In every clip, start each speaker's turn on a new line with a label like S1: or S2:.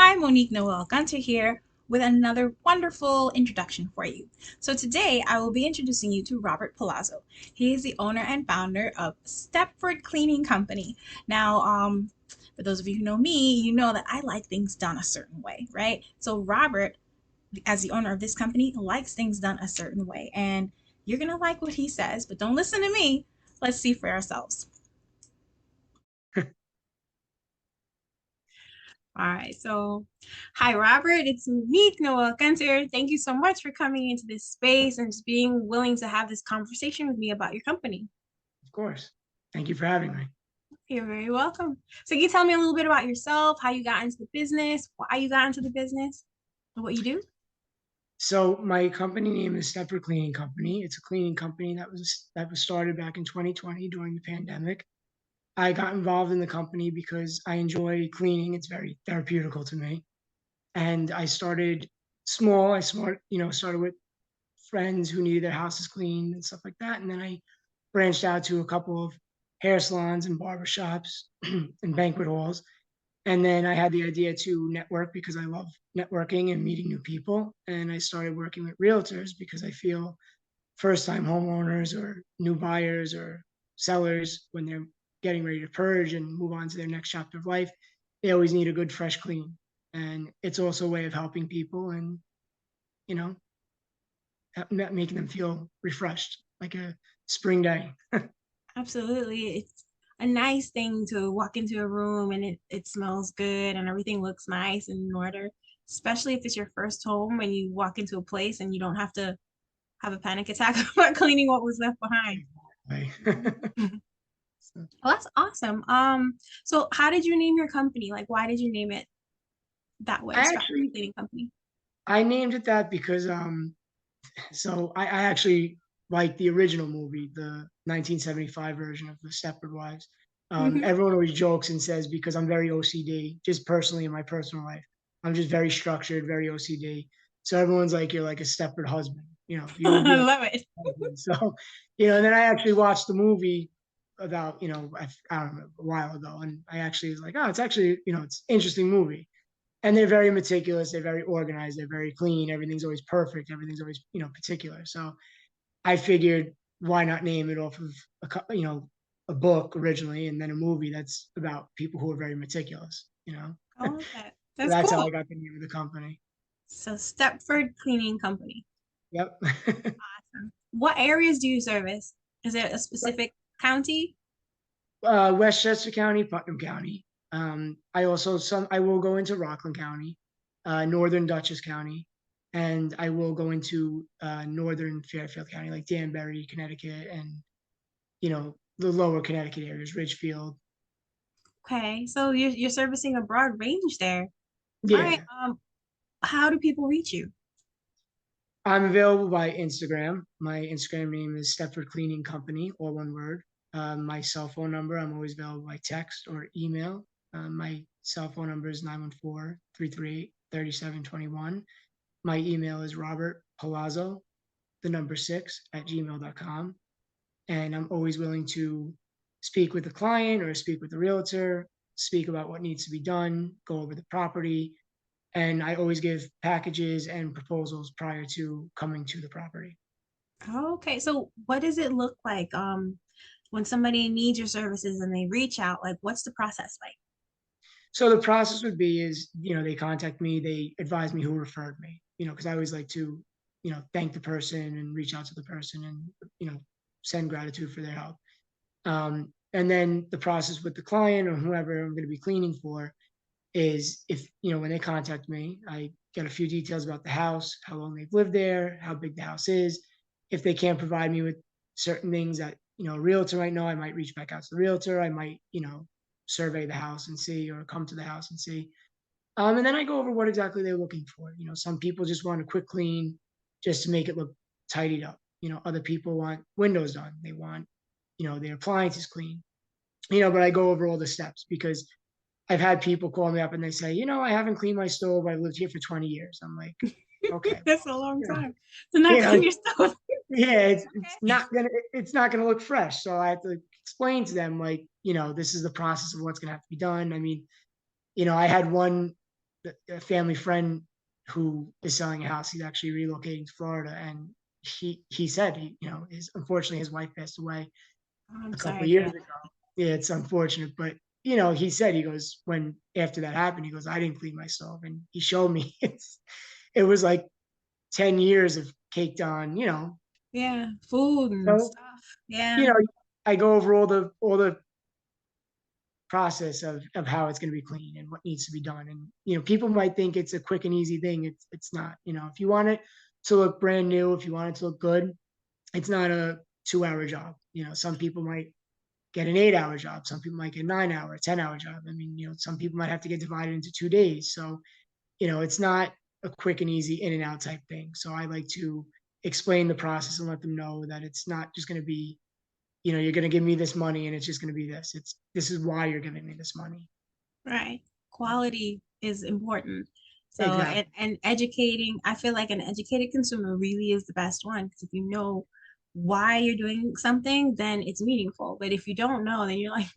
S1: Hi, Monique Noel-Gunter here with another wonderful introduction for you. So today I will be introducing you to Robert Palazzo. He is the owner and founder of Stepford Cleaning Company. Now, for those of you who know me, you know that I like things done a certain way, right? So Robert, as the owner of this company, likes things done a certain way. And you're going to like what he says, but don't listen to me. Let's see for ourselves. All right, so hi, Robert. It's Monique Noel-Gunter. Thank you so much for coming into this space and just being willing to have this conversation with me about your company.
S2: Of course. Thank you for having me.
S1: You're very welcome. So, can you tell me a little bit about yourself, how you got into the business, why you got into the business, and what you do?
S2: So my company name is Stepford Cleaning Company. It's a cleaning company that was started back in 2020 during the pandemic. I got involved in the company because I enjoy cleaning. It's very therapeutical to me. And I started small. Started with friends who needed their houses cleaned and stuff like that. And then I branched out to a couple of hair salons and barbershops and banquet halls. And then I had the idea to network because I love networking and meeting new people. And I started working with realtors because I feel first time homeowners or new buyers or sellers, when they're getting ready to purge and move on to their next chapter of life, they always need a good fresh clean. And it's also a way of helping people and, you know, making them feel refreshed like a spring day.
S1: Absolutely. It's a nice thing to walk into a room and it smells good and everything looks nice and in order, especially if it's your first home and you walk into a place and you don't have to have a panic attack about cleaning what was left behind.
S2: So
S1: Well, that's awesome. So how did you name your company? Like, why did you name it that way,
S2: I
S1: Stratford
S2: actually
S1: Cleaning Company?
S2: I named it that because I actually like the original movie, the 1975 version of the Stepford Wives.
S1: Hmm.
S2: Everyone always jokes and says because I'm very OCD, just personally in my personal life, I'm just very structured, very OCD. So everyone's like, you're like a Stepford husband. You would
S1: I
S2: be like
S1: love it.
S2: a husband. So, and then I actually watched the movie about, I don't know, a while ago, and I actually was like, oh, it's actually, it's an interesting movie. And they're very meticulous, they're very organized, they're very clean. Everything's always perfect, everything's always, particular. So I figured why not name it off of a book originally and then a movie that's about people who are very meticulous.
S1: I love that.
S2: So
S1: That's
S2: that's how
S1: cool.
S2: I got the name of the company.
S1: So Stepford Cleaning Company.
S2: Yep.
S1: Awesome. What areas do you service? Is it a specific county?
S2: Westchester County, Putnam County. I will go into Rockland County, Northern Dutchess County, and I will go into Northern Fairfield County, like Danbury, Connecticut, and the lower Connecticut areas, Ridgefield.
S1: Okay, so you're servicing a broad range there. All right.
S2: Yeah.
S1: How do people reach you?
S2: I'm available by Instagram. My Instagram name is Stepford Cleaning Company, all one word. My cell phone number, I'm always available by text or email. My cell phone number is 914-338-3721. My email is Robert Palazzo, the number 6 at gmail.com. And I'm always willing to speak with the client or speak with the realtor, speak about what needs to be done, go over the property, and I always give packages and proposals prior to coming to the property.
S1: Okay, so what does it look like when somebody needs your services and they reach out? Like, what's the process like?
S2: So the process would be is, they contact me, they advise me who referred me, because I always like to, thank the person and reach out to the person and, send gratitude for their help. And then the process with the client or whoever I'm going to be cleaning for is if, when they contact me, I get a few details about the house, how long they've lived there, how big the house is. If they can't provide me with certain things that, a realtor might know, I might reach back out to the realtor. I might, survey the house and see, or come to the house and see. And then I go over what exactly they're looking for. Some people just want a quick clean just to make it look tidied up. Other people want windows done. They want, their appliances clean. But I go over all the steps because I've had people call me up and they say, I haven't cleaned my stove. I've lived here for 20 years. I'm like, okay,
S1: That's
S2: well,
S1: a long time to not clean your stuff.
S2: yeah, it's
S1: Okay.
S2: not gonna look fresh. So I have to explain to them like, this is the process of what's gonna have to be done. I mean, I had one. a family friend who is selling a house. He's actually relocating to Florida, and he said unfortunately his wife passed away
S1: I'm
S2: a couple
S1: sorry
S2: of
S1: to hear
S2: years
S1: that.
S2: ago. Yeah, it's unfortunate, but he said, he goes, when after that happened, he goes, I didn't clean myself, and he showed me it was like 10 years of caked on,
S1: Yeah, food and
S2: so
S1: stuff. Yeah,
S2: you know, I go over all the process of how it's going to be cleaned and what needs to be done. And people might think it's a quick and easy thing. It's not. If you want it to look brand new, if you want it to look good, it's not a 2-hour job. Some people might get an 8-hour job. Some people might get 9-hour, 10-hour job. I mean, some people might have to get divided into 2 days. So, it's not a quick and easy in and out type thing. So I like to explain the process and let them know that it's not just going to be, you're going to give me this money and it's just going to be this. This is why you're giving me this money.
S1: right. Quality is important. So,
S2: Exactly.
S1: and educating, I feel like an educated consumer really is the best one because if you know why you're doing something, then it's meaningful. But if you don't know, then you're like,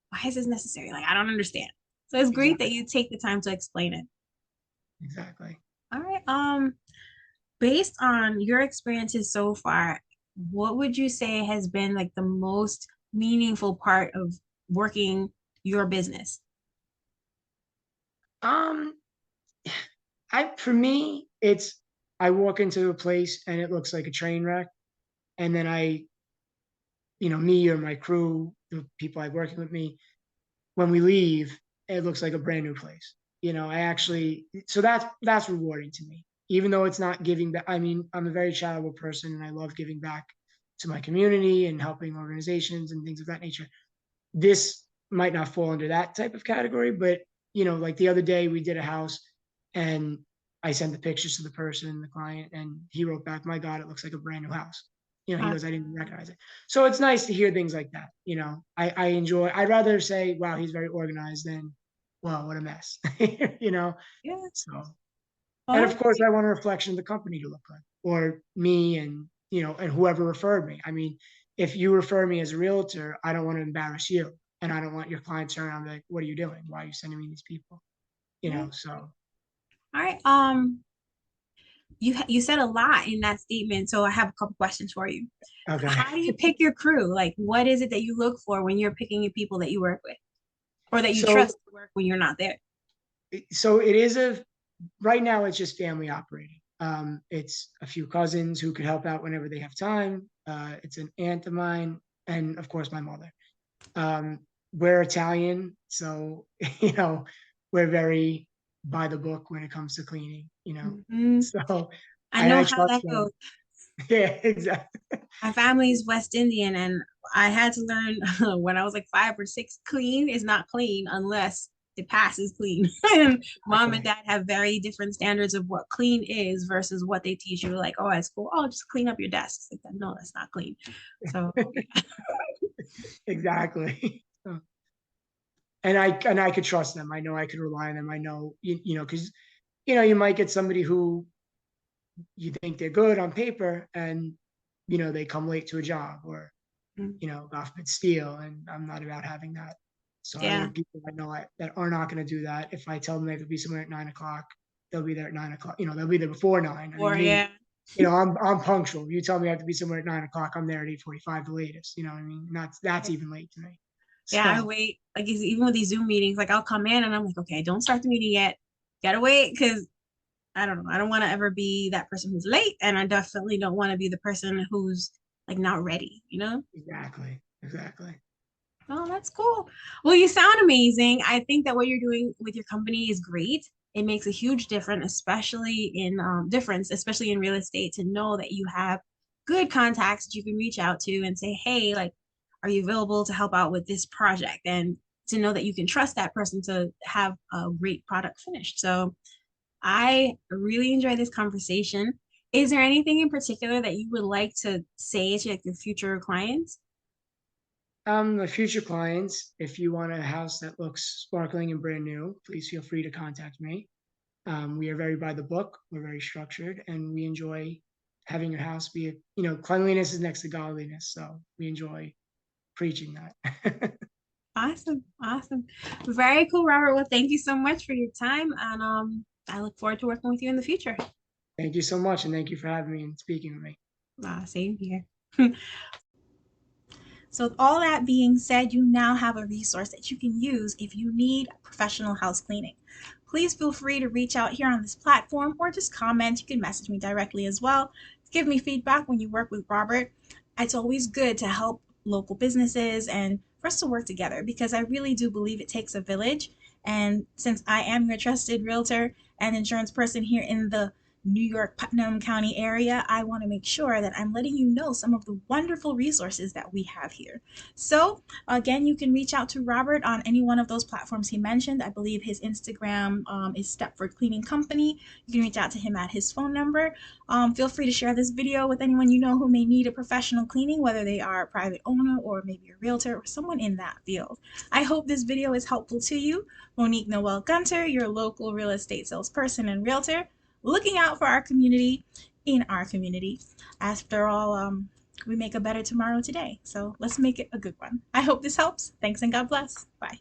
S1: why is this necessary? Like, I don't understand. So it's great that
S2: Exactly.
S1: you take the time to explain it.
S2: Exactly.
S1: All right. Based on your experiences so far, what would you say has been like the most meaningful part of working your business?
S2: Um, for me, it's, I walk into a place and it looks like a train wreck. And then me or my crew, the people I working with me, when we leave, it looks like a brand new place. I actually, so that's rewarding to me, even though it's not giving back. I mean, I'm a very charitable person and I love giving back to my community and helping organizations and things of that nature. This might not fall under that type of category, but like the other day we did a house and I sent the pictures to the person, the client, and he wrote back, "My God, it looks like a brand new house." He
S1: Uh,
S2: goes, "I didn't recognize it." So it's nice to hear things like that. I enjoy. I'd rather say, "Wow, he's very organized," than, "Well, what a mess." you know.
S1: yeah.
S2: So, and
S1: Well,
S2: of course, I want a reflection of the company to look good, or me, and and whoever referred me. I mean, if you refer me as a realtor, I don't want to embarrass you, and I don't want your clients to turn around and be like, "What are you doing? Why are you sending me these people?"
S1: yeah.
S2: So
S1: All right. You said a lot in that statement, so I have a couple questions for you.
S2: okay.
S1: How do you pick your crew? Like, what is it that you look for when you're picking your people that you work with, or that you
S2: So
S1: trust to work when you're not there?
S2: so it is a right now it's just family operating. It's a few cousins who could help out whenever they have time. It's an aunt of mine, and of course my mother. Um, we're Italian, so we're very by the book when it comes to cleaning.
S1: Mhm.
S2: So
S1: I
S2: and
S1: know
S2: I
S1: how
S2: trust
S1: that
S2: them.
S1: goes.
S2: Yeah, exactly.
S1: My family is West Indian, and I had to learn when I was like 5 or 6, clean is not clean unless it passes clean. And mom and
S2: Exactly.
S1: dad have very different standards of what clean is versus what they teach you. Like, oh, at school, oh, just clean up your desk. It's like that. No, that's not clean. So yeah,
S2: Exactly. And I could trust them. I know I could rely on them. I know because you might get somebody who you think they're good on paper and they come late to a job, or
S1: mm,
S2: God forbid steal, and I'm not about having that. So I
S1: yeah.
S2: want people that know that are not going to do that. If I tell them they have to be somewhere at 9 o'clock, they'll be there at 9 o'clock. They'll be there before 9. I
S1: Or
S2: mean, me,
S1: yeah,
S2: I'm punctual. You tell me I have to be somewhere at 9 o'clock, I'm there at 8:45 the latest. You know what I mean? That's even late to me.
S1: yeah. I
S2: So
S1: wait. Like even with these Zoom meetings, like I'll come in and I'm like, okay, don't start the meeting yet. Gotta wait because I don't know. I don't want to ever be that person who's late, and I definitely don't want to be the person who's like not ready, you know?
S2: exactly.
S1: Oh, that's cool. Well, you sound amazing. I think that what you're doing with your company is great. It makes a huge difference, especially in real estate, to know that you have good contacts that you can reach out to and say, hey, like, are you available to help out with this project? And to know that you can trust that person to have a great product finished. So I really enjoyed this conversation. Is there anything in particular that you would like to say to like your future clients?
S2: The future clients, if you want a house that looks sparkling and brand new, please feel free to contact me. We are very by the book. We're very structured, and we enjoy having your house be cleanliness is next to godliness. So we enjoy preaching that.
S1: Awesome. Awesome. Very cool, Robert. Well, thank you so much for your time. And I look forward to working with you in the future.
S2: Thank you so much, and thank you for having me and speaking with me.
S1: Same here. So, with all that being said, you now have a resource that you can use if you need professional house cleaning. Please feel free to reach out here on this platform or just comment. You can message me directly as well. Give me feedback when you work with Robert. It's always good to help local businesses and for us to work together because I really do believe it takes a village. And since I am your trusted realtor and insurance person here in the New York Putnam County area, I want to make sure that I'm letting you know some of the wonderful resources that we have here. So, again, you can reach out to Robert on any one of those platforms he mentioned. I believe his Instagram is Stepford Cleaning Company. You can reach out to him at his phone number. Feel free to share this video with anyone you know who may need a professional cleaning, whether they are a private owner or maybe a realtor or someone in that field. I hope this video is helpful to you. Monique Noel-Gunter, your local real estate salesperson and realtor, looking out for our community in our community. After all, we make a better tomorrow today. So let's make it a good one. I hope this helps. Thanks and God bless. Bye.